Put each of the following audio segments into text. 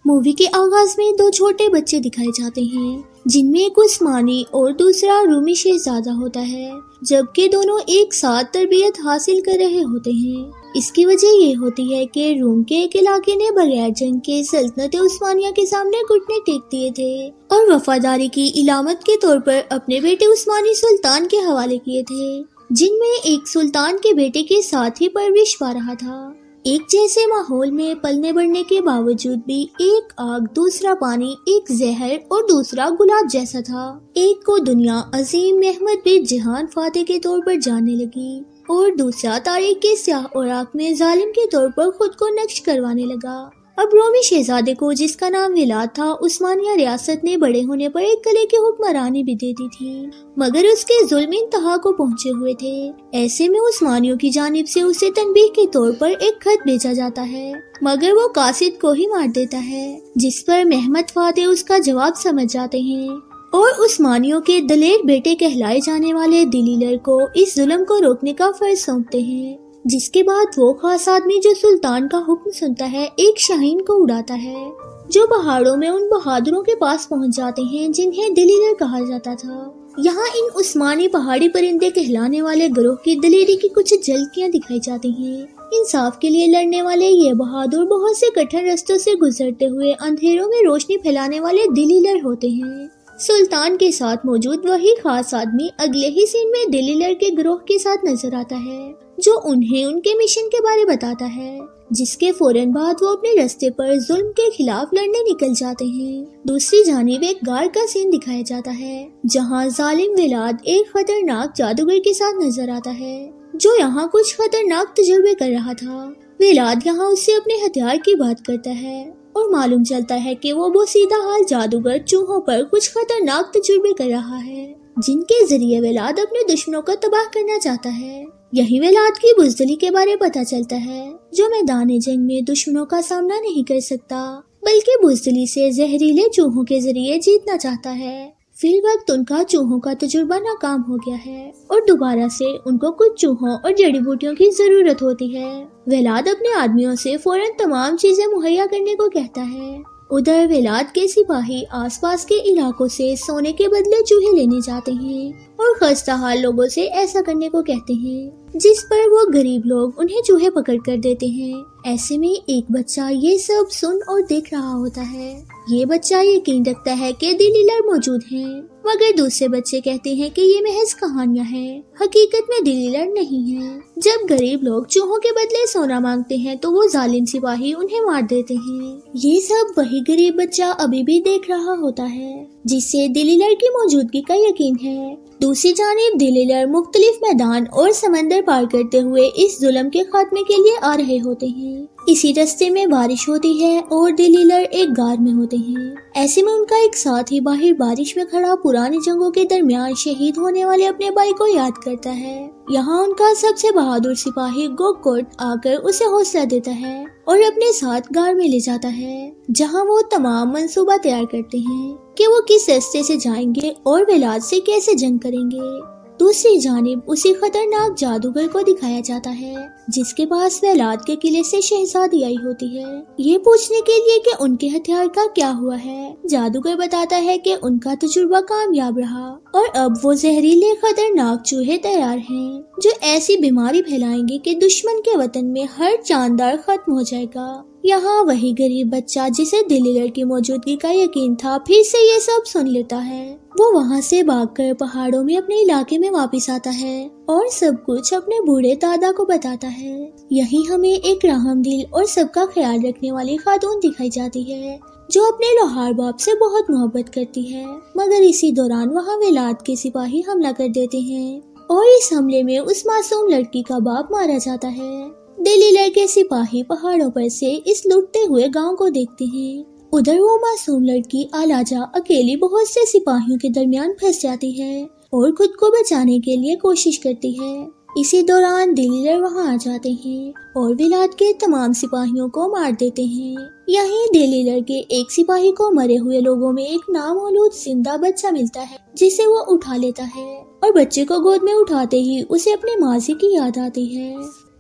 Movie के आगाज में दो छोटे बच्चे दिखाए जाते हैं, जिनमें एक उस्मानी और दूसरा रूमी शहजादा होता है, जबकि दोनों एक साथ तरबियत हासिल कर रहे होते हैं। इसकी वजह ये होती है कि रूम के एक इलाके ने बगैर जंग के सल्तनत उस्मानिया के सामने घुटने टेक दिए थे और वफादारी की इलामत के तौर पर अपने बेटे उस्मानी सुल्तान के हवाले किए थे, जिनमें एक सुल्तान के बेटे के साथ ही परवरिश पा रहा था। एक जैसे माहौल में पलने बढ़ने के बावजूद भी एक आग, दूसरा पानी, एक जहर और दूसरा गुलाब जैसा था। एक को दुनिया अजीम महमद बिन जहान फातेह के तौर पर जानने लगी और दूसरा तारीख के स्याह औराक में जालिम के तौर पर खुद को नक्श करवाने लगा। अब रोमी शहजादे को, जिसका नाम विलाद था, उस्मानिया रियासत ने बड़े होने पर एक कले की हुक्मरानी भी दे दी थी, मगर उसके जुल्म इंतहा को पहुंचे हुए थे। ऐसे में उस्मानियों की जानिब से उसे तनबीह के तौर पर एक खत भेजा जाता है, मगर वो कासिद को ही मार देता है, जिस पर महमद फातेह उसका जवाब समझ जाते हैं और उस्मानियों के दलेर बेटे कहलाए जाने वाले दिलीलर को इस जुल्म को रोकने का फर्ज सौंपते हैं। जिसके बाद वो खास आदमी जो सुल्तान का हुक्म सुनता है, एक शाहीन को उड़ाता है, जो पहाड़ों में उन बहादुरों के पास पहुंच जाते हैं जिन्हें दिलीलर कहा जाता था। यहाँ इन उस्मानी पहाड़ी परिंदे कहलाने वाले गिरोह की दलेरी की कुछ झलकियां दिखाई जाती हैं। इंसाफ के लिए लड़ने वाले ये बहादुर बहुत से कठिन रास्तों से गुजरते हुए अंधेरों में रोशनी फैलाने वाले दिलीलर होते हैं। सुल्तान के साथ मौजूद वही खास आदमी अगले ही सीन में दिलीलर के गिरोह के साथ नजर आता है, जो उन्हें उनके मिशन के बारे बताता है, जिसके फौरन बाद वो अपने रास्ते पर जुल्म के खिलाफ लड़ने निकल जाते हैं। दूसरी जानिब एक गार का सीन दिखाया जाता है, जहाँ जालिम विलाद एक खतरनाक जादूगर के साथ नजर आता है, जो यहाँ कुछ खतरनाक तजुर्बे कर रहा था। विलाद यहाँ उससे अपने हथियार की बात करता है और मालूम चलता है कि वो सीधा हाल जादूगर चूहों पर कुछ खतरनाक तजुर्बे कर रहा है, जिनके जरिए विलाद अपने दुश्मनों को तबाह करना चाहता है। यही विलाद की बुज़दिली के बारे पता चलता है, जो मैदान जंग में दुश्मनों का सामना नहीं कर सकता, बल्कि बुज़दिली से जहरीले चूहों के जरिए जीतना चाहता है। फिल वक्त उनका चूहों का तजुर्बा नाकाम हो गया है और दोबारा से उनको कुछ चूहों और जड़ी बूटियों की जरूरत होती है। विलाद अपने आदमियों से फौरन तमाम चीजें मुहैया करने को कहता है। उधर विलाद के सिपाही आसपास के इलाकों से सोने के बदले चूहे लेने जाते हैं और खस्ताहाल लोगों से ऐसा करने को कहते हैं, जिस पर वो गरीब लोग उन्हें चूहे पकड़ कर देते हैं। ऐसे में एक बच्चा ये सब सुन और देख रहा होता है। ये बच्चा यकीन रखता है कि दिलीलर मौजूद हैं, मगर दूसरे बच्चे कहते हैं कि ये महज कहानियां हैं, हकीकत में दिलीलर नहीं है। जब गरीब लोग चूहों के बदले सोना मांगते हैं तो वो जालिम सिपाही उन्हें मार देते हैं। ये सब वही गरीब बच्चा अभी भी देख रहा होता है, जिससे दिलीलर की मौजूदगी का यकीन है। दूसरी जानिब दिलीलर मुख्तलिफ मैदान और समंदर पार करते हुए इस जुल्म के खात्मे के लिए आ रहे होते हैं। इसी रास्ते में बारिश होती है और दिलीलर एक गार में होते हैं। ऐसे में उनका एक साथी बाहर बारिश में खड़ा पुरानी जंगों के दरमियान शहीद होने वाले अपने भाई को याद करता है। यहाँ उनका सबसे बहादुर सिपाही गोकोट आकर उसे हौसला देता है और अपने साथ गार में ले जाता है, जहाँ वो तमाम मंसूबा तैयार करते हैं कि वो किस रास्ते से जाएंगे और विलाद से कैसे जंग करेंगे। दूसरी जानिब उसी खतरनाक जादूगर को दिखाया जाता है, जिसके पास विलाद के किले से शहजादी आई होती है, ये पूछने के लिए कि उनके हथियार का क्या हुआ है। जादूगर बताता है कि उनका तजुर्बा कामयाब रहा और अब वो जहरीले खतरनाक चूहे तैयार हैं, जो ऐसी बीमारी फैलाएंगे कि दुश्मन के वतन में हर जानदार खत्म हो जाएगा। यहाँ वही गरीब बच्चा, जिसे दिलीलर की मौजूदगी का यकीन था, फिर से ये सब सुन लेता है। वो वहाँ से भागकर पहाड़ों में अपने इलाके में वापस आता है और सब कुछ अपने बूढ़े दादा को बताता है। यही हमें एक रहमदिल और सबका ख्याल रखने वाली खातून दिखाई जाती है, जो अपने लोहार बाप से बहुत मोहब्बत करती है, मगर इसी दौरान वहाँ विलाद के सिपाही हमला कर देते हैं और इस हमले में उस मासूम लड़की का बाप मारा जाता है। दिलीलर के सिपाही पहाड़ों पर से इस लुटते हुए गांव को देखते हैं। उधर वो मासूम लड़की आलाजा अकेली बहुत से सिपाहियों के दरमियान फंस जाती है और खुद को बचाने के लिए कोशिश करती है। इसी दौरान दिलीलर वहां आ जाते हैं और विलाद के तमाम सिपाहियों को मार देते हैं। यहीं दिलीलर के एक सिपाही को मरे हुए लोगों में एक नामौलूद जिंदा बच्चा मिलता है, जिसे वो उठा लेता है और बच्चे को गोद में उठाते ही उसे अपने माजी की याद आती है।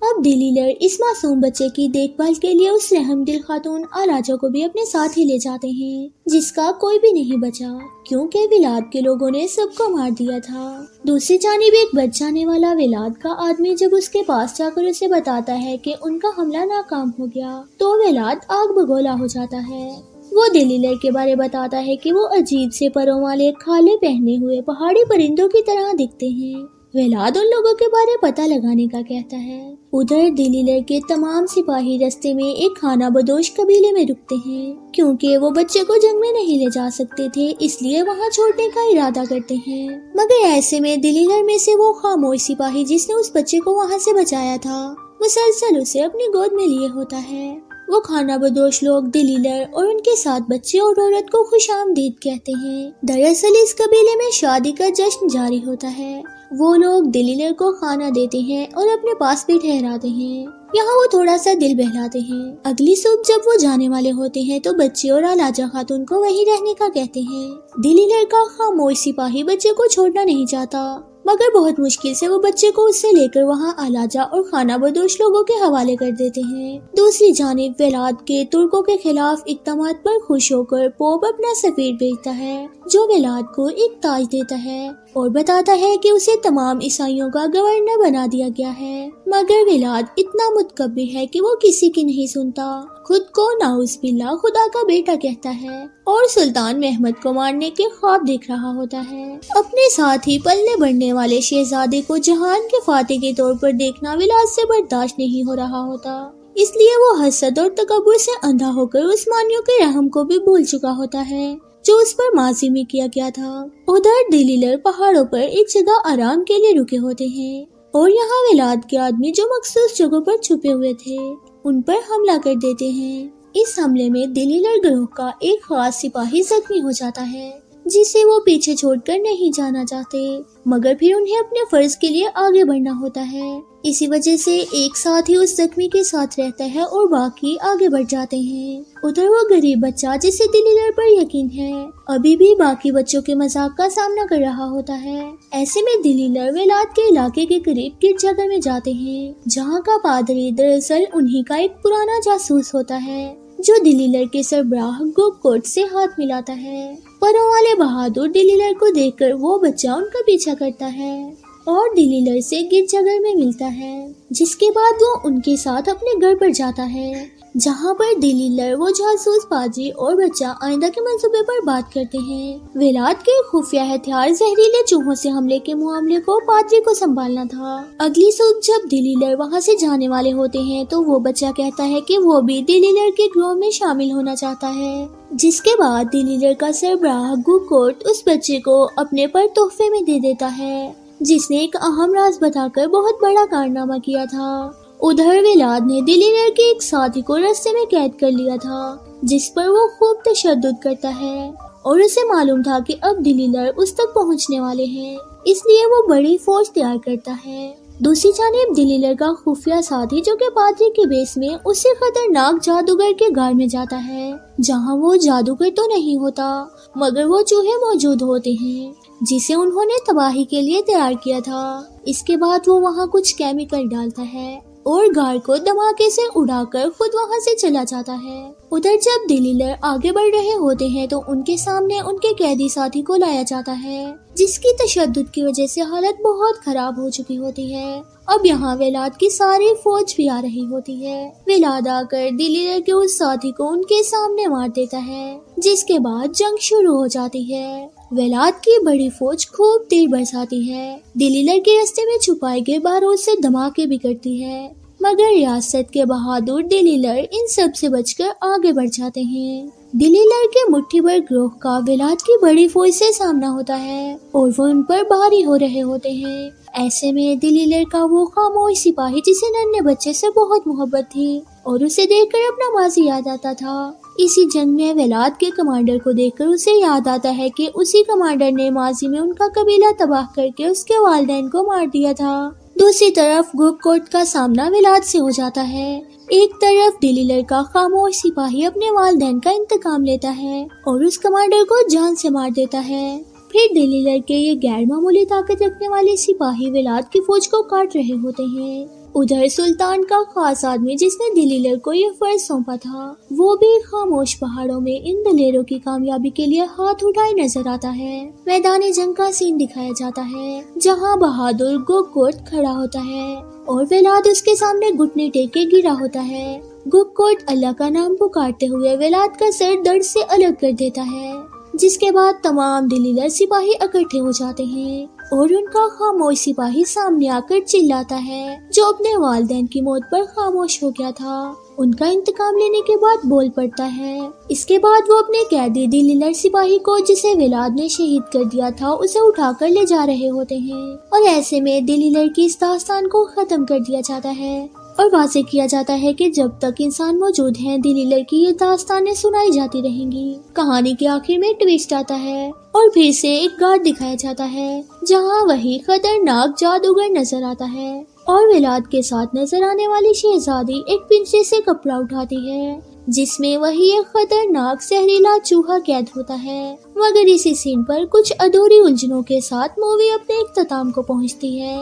अब दिलीलर इस मासूम बच्चे की देखभाल के लिए उस रहमदिल खातून आलाजा को भी अपने साथ ही ले जाते हैं, जिसका कोई भी नहीं बचा क्योंकि विलाद के लोगों ने सबको मार दिया था। दूसरी जानिब एक बच जाने वाला विलाद का आदमी जब उसके पास जाकर उसे बताता है कि उनका हमला नाकाम हो गया तो विलाद आग बगोला हो जाता है। वो दिलीलर के बारे बताता है कि वो अजीब से परों वाले खाले पहने हुए पहाड़ी परिंदों की तरह दिखते हैं। विलाद उन लोगों के बारे पता लगाने का कहता है। उधर दिलीलर के तमाम सिपाही रास्ते में एक खाना बदोश कबीले में रुकते हैं क्योंकि वो बच्चे को जंग में नहीं ले जा सकते थे, इसलिए वहाँ छोड़ने का इरादा करते हैं। मगर ऐसे में दिलीलर में से वो खामोश सिपाही जिसने उस बच्चे को वहाँ से बचाया था मुसलसल उसे अपनी गोद में लिए होता है। वो खाना बदोश लोग दिलीलर और उनके साथ बच्चे और औरत को खुशामदीद कहते हैं। दरअसल इस कबीले में शादी का जश्न जारी होता है। वो लोग दिलीलर को खाना देते हैं और अपने पास भी ठहराते हैं। यहाँ वो थोड़ा सा दिल बहलाते हैं। अगली सुबह जब वो जाने वाले होते हैं तो बच्चे और आलाजा खातून को वहीं रहने का कहते हैं। दिलीलर का खामोश सिपाही बच्चे को छोड़ना नहीं चाहता, मगर बहुत मुश्किल से वो बच्चे को उससे लेकर वहाँ आलाजा और खाना बदोश लोगों के हवाले कर देते हैं। दूसरी जानिब विलाद के तुर्कों के खिलाफ इक़दामात पर खुश होकर पोप अपना सफीर भेजता है जो विलाद को एक ताज देता है और बताता है कि उसे तमाम ईसाइयों का गवर्नर बना दिया गया है। मगर विलाद इतना मुतकब्बिर है कि वो किसी की नहीं सुनता, खुद को नाउज़बिल्लाह खुदा का बेटा कहता है और सुल्तान महमद को मारने के ख्वाब देख रहा होता है। अपने साथ ही पलने बढ़ने वाले शहजादे को जहान के फातिह के तौर पर देखना विलाद से बर्दाश्त नहीं हो रहा होता, इसलिए वो हसद और तकब्बुर से अंधा होकर उस्मानियों के रहम को भी भूल चुका होता है जो उस पर माजी में किया गया था। उधर दिलीलर पहाड़ों पर एक जगह आराम के लिए रुके होते हैं और यहाँ विलाद के आदमी जो मखसूस जगहों पर छुपे हुए थे उन पर हमला कर देते हैं। इस हमले में दिलीलर गिरोह का एक खास सिपाही जख्मी हो जाता है जिसे वो पीछे छोड़कर नहीं जाना चाहते, मगर फिर उन्हें अपने फर्ज के लिए आगे बढ़ना होता है। इसी वजह से एक साथ ही उस जख्मी के साथ रहता है और बाकी आगे बढ़ जाते हैं। उधर वो गरीब बच्चा जिसे दिलीलर पर यकीन है अभी भी बाकी बच्चों के मजाक का सामना कर रहा होता है। ऐसे में दिलीलर विलाद के इलाके के करीब गिरजाघर में जाते हैं जहाँ का पादरी दरअसल उन्हीं का एक पुराना जासूस होता है जो दिलीलर के सरबराह गुककोट से हाथ मिलाता है। परों वाले बहादुर दिलीलर को देखकर वो बच्चा उनका पीछा करता है और दिलीलर से गिरजाघर में मिलता है, जिसके बाद वो उनके साथ अपने घर पर जाता है जहाँ पर दिलीलर वो जासूस पादरी और बच्चा आइंदा के मंसूबे पर बात करते हैं। विलाद के खुफिया हथियार जहरीले चूहों से हमले के मामले को पादरी को संभालना था। अगली सुबह जब दिलीलर वहाँ से जाने वाले होते हैं तो वो बच्चा कहता है कि वो भी दिलीलर के ग्रोह में शामिल होना चाहता है, जिसके बाद दिलीलर का सरबराह गुककोट उस बच्चे को अपने पर तोहफे में दे देता है जिसने एक अहम राज बताकर बहुत बड़ा कारनामा किया था। उधर विलाद ने दिलीलर के एक साथी को रास्ते में कैद कर लिया था जिस पर वो खूब तशद्दुद करता है और उसे मालूम था कि अब दिलीलर उस तक पहुंचने वाले हैं, इसलिए वो बड़ी फौज तैयार करता है। दूसरी जानिब दिलीलर का खुफिया साथी जो कि पादरी के बेस में उससे खतरनाक जादूगर के घर में जाता है जहां वो जादूगर तो नहीं होता मगर वो चूहे मौजूद होते हैं जिसे उन्होंने तबाही के लिए तैयार किया था। इसके बाद वो वहाँ कुछ केमिकल डालता है और गार को धमाके से उड़ाकर खुद वहाँ से चला जाता है। उधर जब दिलीलर आगे बढ़ रहे होते हैं तो उनके सामने उनके कैदी साथी को लाया जाता है जिसकी तशद्दुद की वजह से हालत बहुत खराब हो चुकी होती है। अब यहाँ विलाद की सारी फौज भी आ रही होती है। विलाद आकर दिलीलर के उस साथी को उनके सामने मार देता है जिसके बाद जंग शुरू हो जाती है। विलाद की बड़ी फौज खूब तीर बरसाती है। दिलीलर के रास्ते में छुपाए गए बारूद से धमाके भी करती है, मगर रियासत के बहादुर दिलीलर इन सब से बचकर आगे बढ़ जाते हैं। दिलीलर के मुट्ठी भर ग्रोह का विलाद की बड़ी फौज से सामना होता है और वो उन पर भारी हो रहे होते हैं। ऐसे में दिलीलर का वो खामोश सिपाही जिसे नन्हे बच्चे से बहुत मोहब्बत थी और उसे देखकर अपना माजी याद आता था। इसी जंग में विलाद के कमांडर को देखकर उसे याद आता है कि उसी कमांडर ने माजी में उनका कबीला तबाह करके उसके वालिदैन को मार दिया था। दूसरी तरफ गुककोट का सामना विलाद से हो जाता है। एक तरफ दिलीलर का खामोश सिपाही अपने वालिदैन का इंतकाम लेता है और उस कमांडर को जान से मार देता है। फिर दिलीलर के ये गैर मामूली ताकत रखने वाले सिपाही विलाद की फौज को काट रहे होते हैं। उधर सुल्तान का खास आदमी जिसने दिलीलर को ये फर्ज सौंपा था, वो भी खामोश पहाड़ों में इन दलेरों की कामयाबी के लिए हाथ उठाए नजर आता है। मैदान जंग का सीन दिखाया जाता है जहाँ बहादुर गुककोट खड़ा होता है और वेलाद उसके सामने घुटने टेक के गिरा होता है। गुककोट अल्लाह का नाम पुकारते हुए वेलाद का सर दर्द से अलग कर देता है, जिसके बाद तमाम दिलीलर सिपाही इकट्ठे हो जाते हैं और उनका खामोश सिपाही सामने आकर चिल्लाता है जो अपने वालिदैन की मौत पर खामोश हो गया था। उनका इंतकाम लेने के बाद बोल पड़ता है। इसके बाद वो अपने कैदी दिलीलर सिपाही को जिसे वेलाद ने शहीद कर दिया था उसे उठाकर ले जा रहे होते हैं और ऐसे में दिलीलर की इस दास्तान को खत्म कर दिया जाता है और वाज़ेह किया जाता है कि जब तक इंसान मौजूद हैं दिलीलर की ये दास्तानें सुनाई जाती रहेंगी। कहानी के आखिर में ट्विस्ट आता है और फिर से एक गार्ड दिखाया जाता है जहाँ वही खतरनाक जादूगर नजर आता है और वेलाद के साथ नजर आने वाली शहजादी एक पिंजरे से कपड़ा उठाती है जिसमें वही एक खतरनाक जहरीला चूहा कैद होता है। मगर इसी सीन पर कुछ अधूरी उलझनों के साथ मूवी अपने इख्तिताम को पहुंचती है।